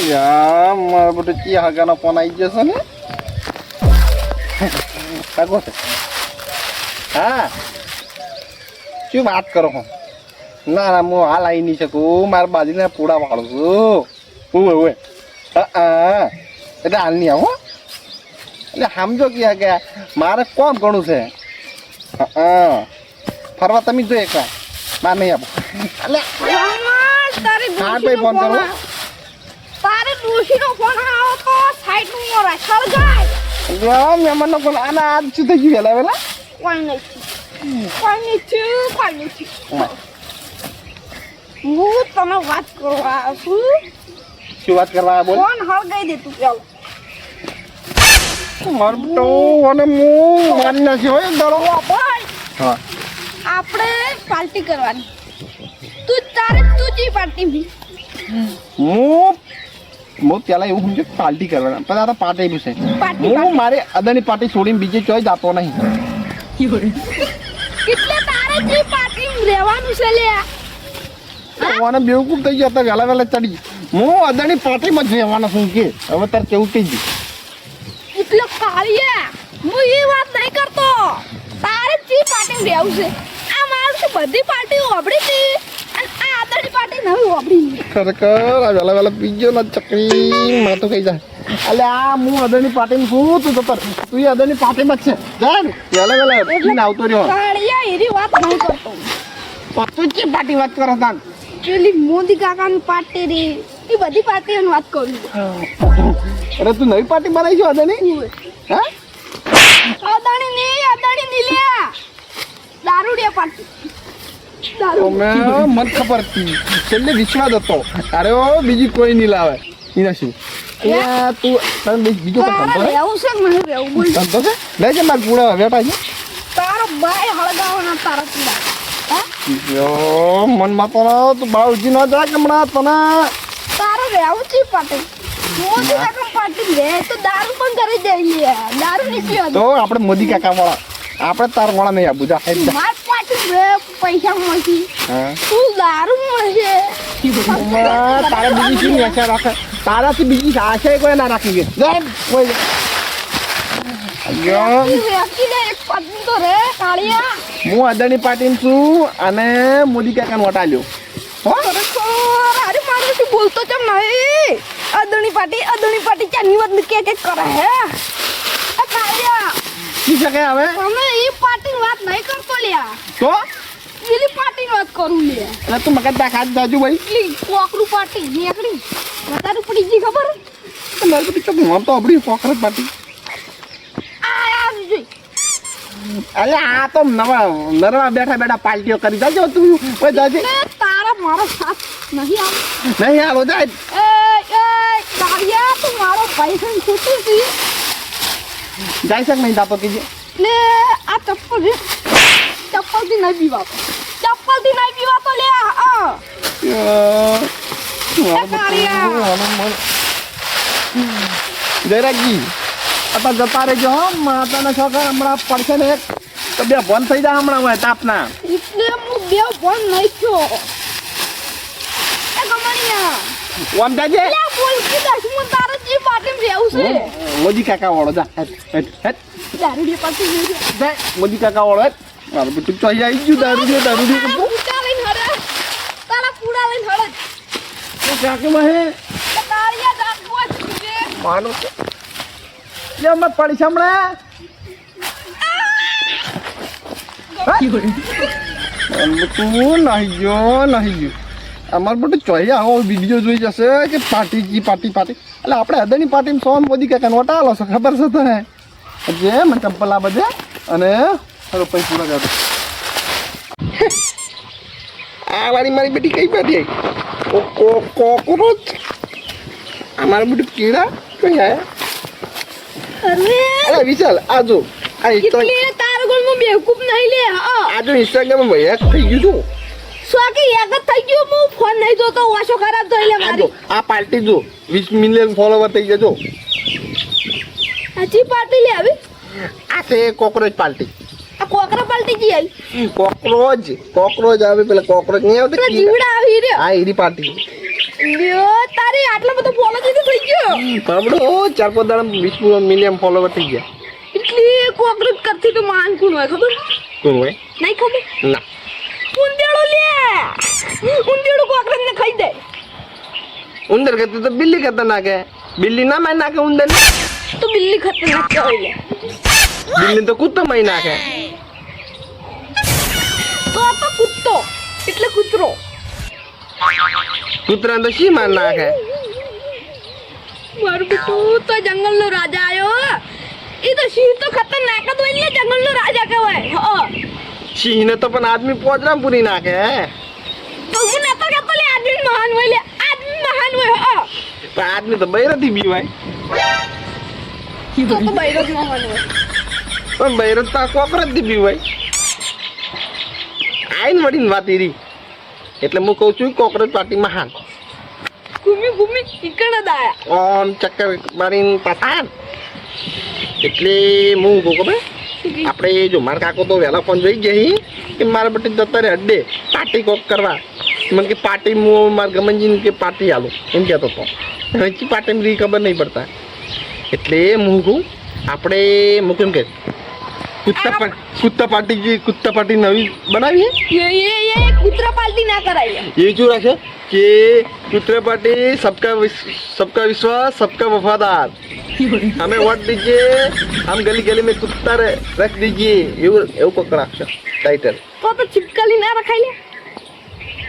યા મારા બધે ચી હાગાનો ફોન આવી જશે ને કાકો છે હા શું વાત કરો હો ના ના હું હાલ આવી નહીં શકું મારા બાજુના પૂડા વાળું છું ઓવે હા એટલે હાલ નહીં આવો એટલે સમજો કે મારે કોમ ઘણું છે હા ફરવા તમે જો એક વાર માર નહીં આપો એટલે હા ભાઈ ફોન કરો તારે ડોશીનો ફોન આવો તો સાઈડમાં રાખલ જાય મહેમાનનો ફોન આના આજ શું થઈ ગયું વેલા કોઈ નથી હું તને વાત કરવા છું શું વાત કરવા બોલ ફોન હળગાઈ દે તું ચાલ મારતો અને હું મારી નાખ્યો હોય દડો ભાઈ હા આપણે પાર્ટી કરવાની તું જી પાર્ટી હું પેલા એવું સમજુ પાર્ટી કરવાના પણ આ તો પાર્ટી બી છે હું મારે અદાની પાર્ટી છોડીને બીજે ચોય જતો નહીં એટલે તારે જી પાર્ટી રહેવાનું છે લે મને બેવકૂફ થઈ ગયા હતા વહેલા ચડી હું અદાની પાર્ટીમાં જ રહેવાનો છું કે હવે તારે કેવું કહી દઉં એટલે કાળિયા હું એ વાત નહીં કરતો તારે જી પાર્ટી રહેવું છે આ મારું તો બધી પાર્ટીઓ વાપરી હતી અને આ આદરની પાર્ટી નવી વાપરી ખરેખર આ વહેલા પીજો ને ચકરી માથું ખાઈ જાય એટલે આ હું અદાની પાર્ટીમાં છું તું તો તું એ અદાની પાર્ટીમાં જ છે જાય વહેલા પીને આવતો રહ્યો કાળિયા એની વાત નહીં કરતો તું જે પાર્ટી વાત કરો તાન પેલી મોદી કાકાની પાર્ટી રે એ બધી પાર્ટીઓની વાત કરું અરે તું નવી પાર્ટી બનાવી છો અદાની હા અદાણી ની લે દારૂડિયા પાર્ટી મને ખબર હતી છેલ્લે વિશ્વાસ હતો અરે બીજી કોઈ નહીં લાવે એના શું તું તને બીજો કોઈ ધંધો રહેવું છે મને રહેવું બોલ ધંધો છે લે છે મારા પૂરા વેટા છે તારો ભાઈ હળગાવવાના તારા પૂરા મનમાં તો તું બાઉજી ન જાય કે હમણાં તને તારે રહેવું છે પાર્ટી મોદી કાકા પાર્ટી લે તો દારૂ પણ કરી દે લે દારૂ નીકળ્યો તો આપણે મોદી કાકા વાળા આપણે તાર વાળા નહીં આપું જા માર પાર્ટી લે પૈસા મળશે તું દારૂ મળશે તારે બીજી શું આશા રાખે તારાથી બીજી આશા કોઈ ના રાખી ગઈ કોઈ હું અદાની પાર્ટી છું અને મોદી કાકા વોટ આલ્યો અરે મારે શું બોલતો કેમ નહીં અદાણી પાર્ટી ચાની વાત કે કરે હે શું શકે હવે અમે એ પાર્ટી વાત નહીં કરતો લ્યા તો પેલી પાર્ટી વાત કરું લે એટલે તું મગજ દાખા જાજુ ભાઈ કોકરું પાર્ટી નીકળી વધારે પડી ગઈ ખબર મારે તો હું તો આપણી ફોકર પાર્ટી અલે આ તો નરવા બેઠા પાર્ટીઓ કરી જાજો તું ઓય જાજે તારા મારો સાથ નહીં આવે નહીં આવો જાય કાળિયા તું મારો પૈસા છૂટું છે જાય શક નહીં જાતો કીજે લે આ ચપ્પલથી નહીં પીવા તો લે જયરાજી आता जता રહેજો હો માતાના છોકરા હમણાં પડશે ને એક તો બે બંધ થઈ જાય હમણાં હોય તાપના એટલે હું બે બંધ નહીં થયો એ ગમણિયા ઓમ જાજે લે બોલ કે દસમું તારે જે પાર્ટી રહેવું છે મોદી કાકા વાળો જા હેટ દારૂડી પાર્ટી જા મોદી કાકા વાળો હેટ મારું બેટું ચોઈ આવી ગયું દારૂડી પૂડા લઈને હરે તારા પૂડા લઈને હરે તો કાકે મહે તારિયા દાખવો છે માનો લે મત પડી સાંભળે તું નહીં ગયો અમાર બધું ચોઈ આવો વિડીયો જોઈ જશે કે પાર્ટી એટલે આપણે અદાની પાર્ટીમાં સોન મોદી કાકા નોટા આલો છો ખબર છે તને જે મને ચંપલ આ બધે અને પૈસા પૂરા કરતો આ વાળી મારી બેટી કઈ પાડી કોકરોચ અમારું બધું કીડા કઈ આયા અરે વિશાલ આજો આ તારો ગોળમાં બેવકૂફ નહીં લે આજો ઇન્સ્ટાગ્રામ માં હેક થઈ ગયું છું સોકી હેક થઈ ગયું હું ફોન નહીં જોતો વાશો ખરાબ થઈ લે મારી આ પાર્ટી જો 20 મિલિયન ફોલોવર થઈ જજો આજી પાર્ટી લે આવી આ તે કોકરોચ પાર્ટી આ કોકરા પાર્ટી જી આવી કોકરોચ આવે પેલા કોકરોચ નહીં આવતી જીવડા આવી રે આ ઈરી પાર્ટી લ્યો તારી આટલો બધો ફોલો કીધું થઈ ગયો બાબડો 4-5 દાડા 20 મિલિયન ફોલોવર થઈ ગયા. એટલે કોકરેજ કરતી તો માન કોણ હોય ખબર કોણ હોય? નહીં ખબર ના. ઉંદેડો લે ઉંદેડો કોકરેજ ને ખાઈ દે ઉંદર કરતી તો બિલ્લી ખતરનાક હે. બિલ્લી ના મારી નાખે ઉંદર ને. તો બિલ્લી ખતરનાક કહેવાય લે બિલ્લી તો કૂતરો મારી નાખે. તો આ તો કૂતરો એટલે કૂતરો કૂતરા તો શી માર નાખે. મારું બેટું તો જંગલનો રાજા આયો એ તો સિંહ તો ખતરનાક જ હોય ને જંગલનો રાજા કહેવાય સિંહ ને તો પણ આદમી પોજરામ પૂરી નાખે હે. તો હું નતો કહેતો લે આદમી મહાન હોય લે આદમી મહાન હોય પણ આદમી તો બૈરથી બીવાય. તો બૈરજ મહાન હોય પણ બૈરત તો કોકરજ થી બીવાય. આઈન વડીને વાત ઈરી એટલે હું કહું છું કોકરેજ પાર્ટી મહાન. ઘૂમી ઈકણ દાયા ઓમ ચક્કર મારીને પઠાણ એટલે હું કહું ખબર આપણે જો મારા કાકો તો વહેલા ફોન જોઈ જઈ કે મારા બટી જતા રે અડ્ડે પાર્ટી કોક કરવા. મને કે પાર્ટી હું મારા ગમનજીને કે પાર્ટી આલું એમ કહેતો હતો. હજી પાર્ટી રી ખબર નહીં પડતા એટલે હું કહું આપણે હું કેમ કે કુત્તા પાર્ટી નવી બનાવીએ. એ કૂતરા પાલટી ના કરાય ये जो रखे कि कूतरा पार्टी सबका विश्वास सबका वफादार. हमें वोट दीजिए हम गली गली में कुत्ता रख दीजिए એવું કોક રાખશે ટાઇટલ. તો ચિપકલી ના રખાય લે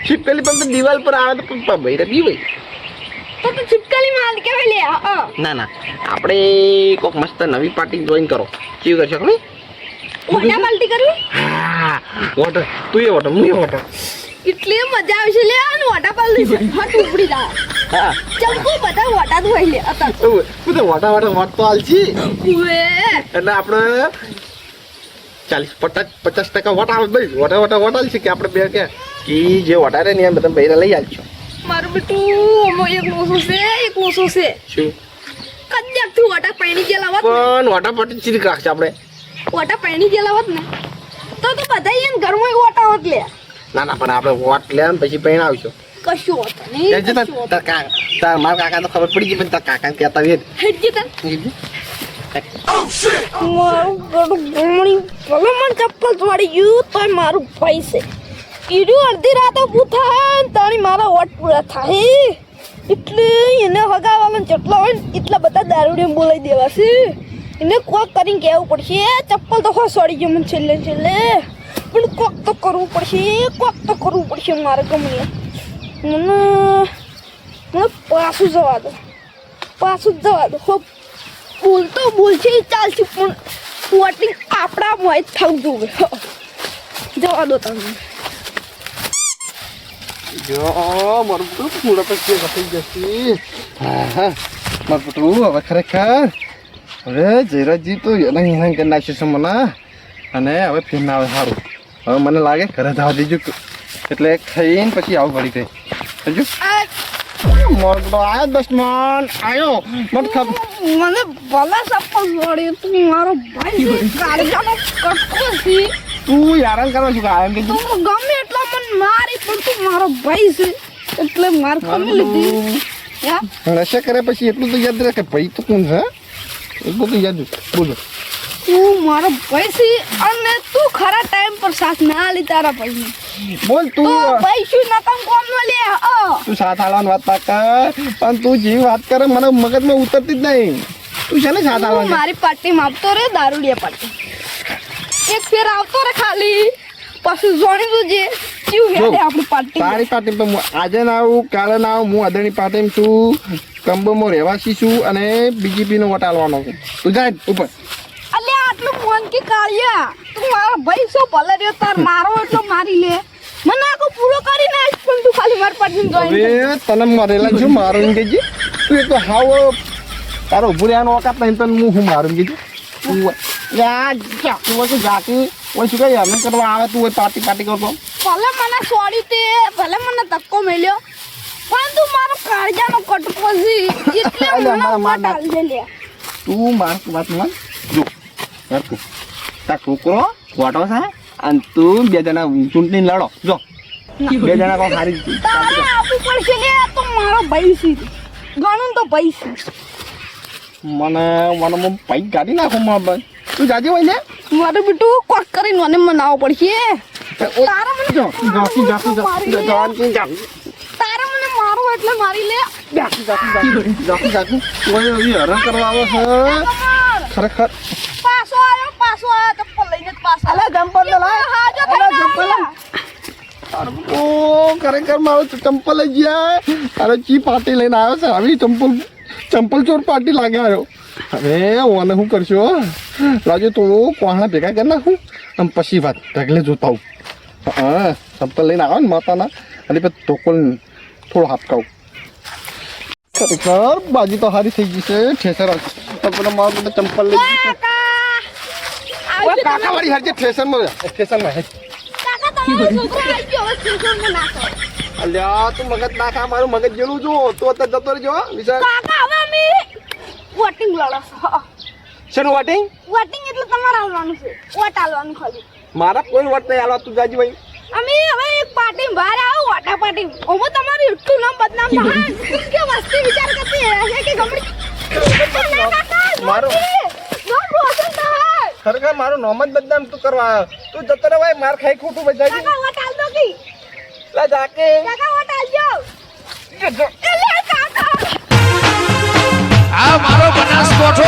છીપકલી પણ તો દિવાલ પર આવે તો ભાઈ બી ભાઈ તો ચિપકલી માલ કેવાય લે ના ના આપણે કોક મસ્ત નવી પાર્ટી જોઈન કરો. કેવું કરશો ખબર? ઓટા પાલટી કરવી હા વોટર તું એ વોટર હું એ વોટર. એટલી મજા આવશે લે આને ઓટા પાલટી છે હટ ઉપડી જા હા ચંપુ બધા ઓટા જ હોય લે અતા તું તો વોટર વોટ તો હાલજી ઉએ એટલે આપણે 40-50% વોટ આવે ભાઈ. વોટ હાલશે કે આપણે બે કે જે વોટારે ને બધા બૈરા લઈ આવજો. મારું બેટું અમો એક લોસો છે શું કદાચ તું ઓટા પાણી ગેલાવત પણ વોટર પાર્ટી ચીરી રાખશે આપણે. ઓટા પાણી ગેલાવત ને તો બધા એમ ઘરમાં ઓટા હોત લે ના ના પણ આપણે વોટ લે ને પછી પૈણ આવશું. કશું હોત નહીં મારા કાકા તો ખબર પડી ગઈ પણ તાર કાકા કહેતા વેદ હેડજી તન મારું ગડું ગમણી ભલે મને ચપ્પલ તોડી ગયું તોય મારું ભાઈ છે ઈડું અડધી રાતે પૂથા તારી મારા વોટ પૂરા થાય એટલે એને હગાવાલા જેટલા હોય ને એટલા બધા દારૂડિયા બોલાવી દેવા છે એને કોક કરીને કહેવું પડશે ચપ્પલ તો સડી ગયો મને છેલ્લે પણ કોક તો કરવું પડશે મારે ગમણી મને પાછું જવા દો હો બોલશે ચાલશે પણ વોટિંગ આપણા મોય થવું જોઈએ જવા દો તમે જો મારું તો પૂરા પછી થઈ જશે. હા મારું પુત્રું હવે ખરેખર હવે જયરાજજી તો એના કરી નાખશે મને અને હવે ફેર ના આવે સારું. હવે મને લાગે ઘરે જવા દેજો એટલે ખાઈને પછી આવું પડી ગઈ સમજો. મોરડો આવ્યો દસમાન આવ્યો મને ખબર મને ભલા ચપ્પલ વળી તું મારો ભાઈ છે કાળજાનો કટકો છે તું યારાન કરવા છું કાયમ કે તું ગમે એટલા મને મારી પણ તું મારો ભાઈ છે એટલે માર ખમી લીધી નશા કરે પછી એટલું તો યાદ રહે કે ભાઈ તો કોણ છે એટલું તો યાદ બોલો. તું મારો ભાઈ છે અને તું ખરા ટાઈમ પર સાથ ના આલી તારા ભાઈને બોલ તું ભાઈ શું નકમ કોમ નો લે તું સાથ આલવાની વાત ના કર પણ તું જે વાત કરે મને મગજમાં ઉતરતી જ નહીં. તું છે ને સાથ આલવાની મારી પાર્ટીમાં આવતો રે દારૂડિયા પાર્ટી એક ફેર આવતો રે ખાલી પછી જોણી તુજે કેવું હેડે આપણી પાર્ટી તારી પાર્ટી પર આજે ના આવું કાલે ના આવું હું અદાણી પાર્ટીમાં છું કંબોમાં રહેવાસી છું અને બીજેપીનો વોટ આલવાનો છું. તું જાય ઉપર અલ્યા આટલું મોન કે કાળિયા તું મારો ભાઈ છો ભલે રહ્યો તાર મારો એટલો મારી લે મને આખો પૂરો કરી નાખ પણ તું ખાલી મારી પાર્ટીમાં જોઈન હવે તને મરેલા છું મારું એમ કહેજે તું એક તો હાવ તારો ઉભું રહેવાનો ઓકાત નહીં તને હું મારું એમ કહેજે તું યાર જાતું હોય તો જાતું હોય શું કઈ અમે કરવા આવે તું હોય પાર્ટી કરતો ભલે મને સોડી તે ભલે મને ધક્કો મેલ્યો પણ તું મારો કાળજાનો કટકો છે એટલે મને વોટ આલ દે લે તું માર વાત માન જો તાર છોકરો વાટો છે અને તું બે જણા ચૂંટણી લડો જો બે જણા કોઈ હારી તારે આપવું પડશે લે તો મારો ભાઈ છે ગણું તો ભાઈ છે મને પૈક ગાડી નાખું ભાઈ તું જાજે હોય ને મારું બેટું કોક કરીને મને મનાવવો પડશે તારે મને તારે મને મારો એટલે મારી લે હેરાન કરવા આવે છે ખરેખર પાછો આવ્યો ચપ્પલ લઈને જ પાછો અલા જમ્પર લે લાય હા જો અલા જમ્પર લે ઓ ખરેખર મારો ચંપલ જ ગયા અરે ચી પાર્ટી લઈને આવ્યો છે આવી ચંપલ ચોર પાર્ટી લાગે આવ્યો અરે ઓને શું કરશો રાજુ થોડું કોહણા ભેગા કરી નાખું આમ પછી વાત ઢગલે જોતા હું હા ચંપલ લઈને આવ્યો ને માતાના અને પછી ધોકોલ થોડો હાપકાવું ખરેખર બાજી તો હારી થઈ ગઈ છે ઠેસર પેલા મારું બધા ચંપલ લઈ ગઈ કાકા વાળી હારી ઠેસરમાં અલ્યા તું મગજ નાખા મારું મગજ જેવું જો તો જતો રહેજો વિશાલ કાકા હવે અમે વોટિંગ લડો શેનું વોટિંગ વોટિંગ એટલે તમારે આવવાનું છે વોટ આલવાનું ખાલી મારા કોઈ વોટ નહીં આલવા તું જાજી ભાઈ અમે હવે એક પાર્ટી બહાર આવો વોટા પાર્ટી ઓમો તમારું એટલું નામ બદનામ મહાન કે વસ્તી વિચાર કરતી હે કે ગમડી મારું નામ રોશન થાય ખરેખર મારું નામ જ બદનામ તું કરવા તું જતો રે ભાઈ માર ખાઈ ખોટું બજાઈ કાકા વોટ આલ દો કી લા જાકે કાકા વોટ આલજો એટલે કાકા આ મારો બનાસકોઠો